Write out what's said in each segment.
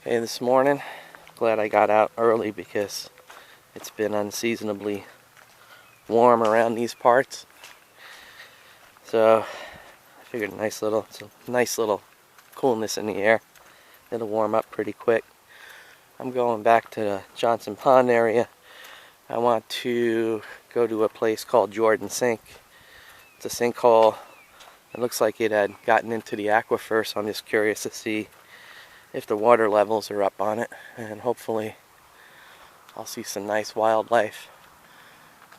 Hey, this morning, glad I got out early because it's been unseasonably warm around these parts. So I figured it's a nice little coolness in the air. It'll warm up pretty quick. I'm going back to the Johnson Pond area. I want to go to a place called Jordan Sink. It's a sinkhole. It looks like it had gotten into the aquifer, so I'm just curious to see if the water levels are up on it, and hopefully I'll see some nice wildlife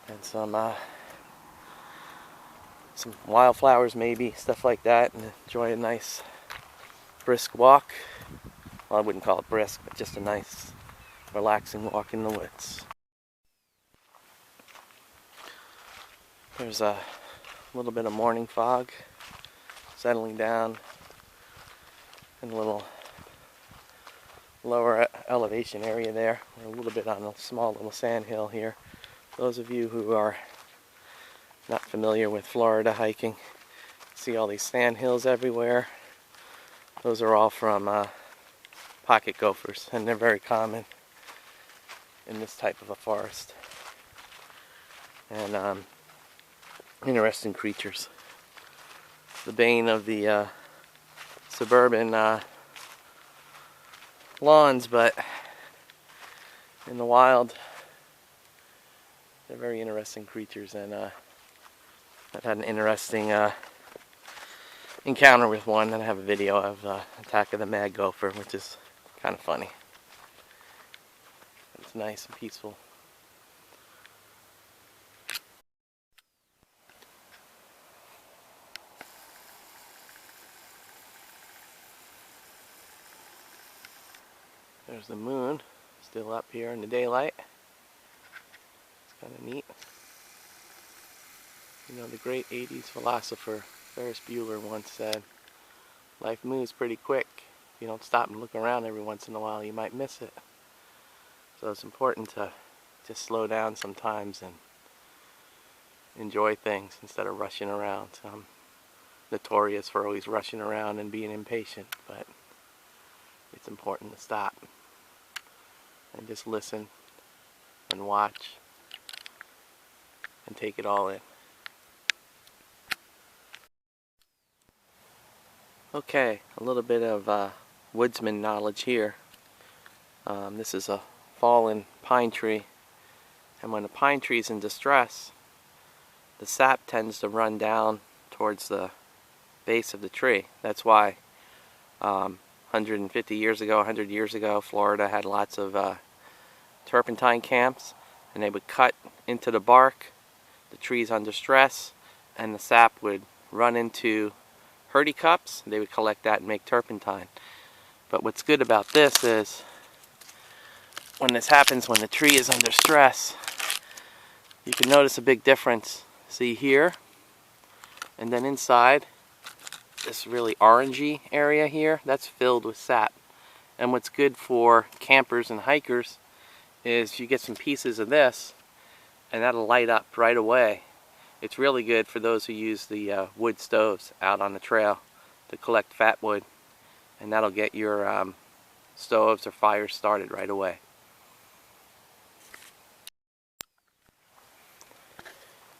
and some wildflowers, maybe, stuff like that, and enjoy a nice brisk walk. Well, I wouldn't call it brisk, but just a nice relaxing walk in the woods. There's a little bit of morning fog settling down in a little lower elevation area there. We're a little bit on a small little sand hill here. Those of you who are not familiar with Florida hiking, see all these sand hills everywhere. Those are all from pocket gophers, and they're very common in this type of a forest. And interesting creatures. The bane of the suburban lawns, but in the wild they're very interesting creatures, and I've had an interesting encounter with one, and I have a video of the attack of the mad gopher, which is kind of funny. It's nice and peaceful. There's the moon, still up here in the daylight. It's kind of neat. You know, the great 80s philosopher Ferris Bueller once said, life moves pretty quick. If you don't stop and look around every once in a while, you might miss it. So it's important to just slow down sometimes and enjoy things instead of rushing around. So I'm notorious for always rushing around and being impatient, but it's important to stop and just listen and watch and take it all in. Okay, a little bit of woodsman knowledge here. This is a fallen pine tree, and when a pine tree is in distress, the sap tends to run down towards the base of the tree. That's why 150 years ago, 100 years ago, Florida had lots of turpentine camps, and they would cut into the bark, the trees under stress, and the sap would run into hurdy cups. They would collect that and make turpentine. But what's good about this is when this happens, when the tree is under stress, you can notice a big difference. See here, and then inside, this really orangey area here, that's filled with sap. And what's good for campers and hikers is you get some pieces of this, and that'll light up right away. It's really good for those who use the wood stoves out on the trail to collect fat wood, and that'll get your stoves or fires started right away.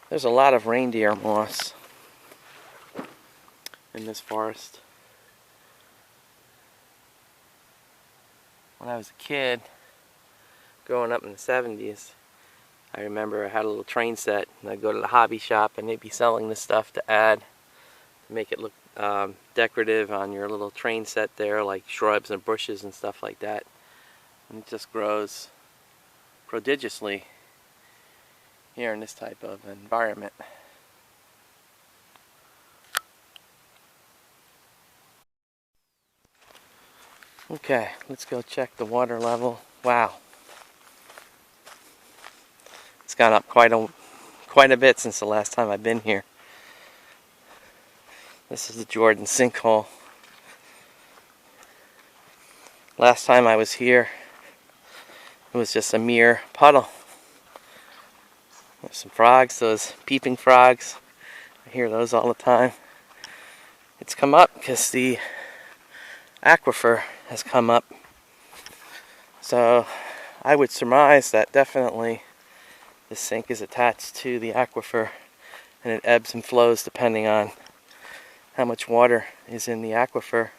There's a lot of reindeer moss in this forest. When I was a kid, growing up in the 70s, I remember I had a little train set, and I'd go to the hobby shop and they'd be selling this stuff to add, to make it look decorative on your little train set there, like shrubs and bushes and stuff like that. And it just grows prodigiously here in this type of environment. Okay, let's go check the water level. Wow. It's gone up quite a bit since the last time I've been here. This is the Jordan sinkhole. Last time I was here, it was just a mere puddle. There's some frogs, those peeping frogs. I hear those all the time. It's come up because the aquifer has come up So I would surmise that definitely the sink is attached to the aquifer, and it ebbs and flows depending on how much water is in the aquifer.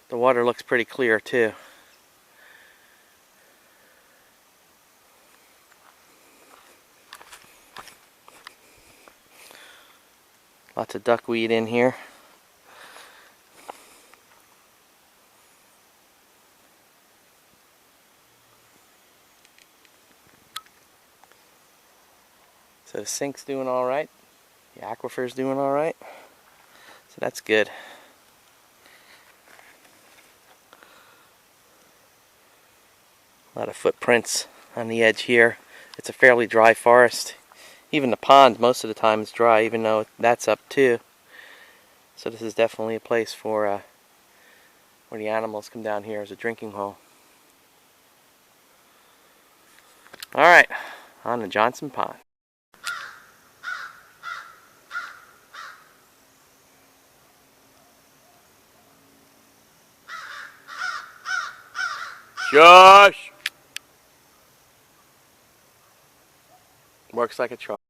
The water looks pretty clear too. Lots of duckweed in here. So the sink's doing all right. The aquifer's doing all right. So that's good. A lot of footprints on the edge here. It's a fairly dry forest. Even the pond most of the time is dry, even though that's up too. So this is definitely a place for where the animals come down here as a drinking hole. Alright, on to Johnson Pond. Shush! Works like a truck.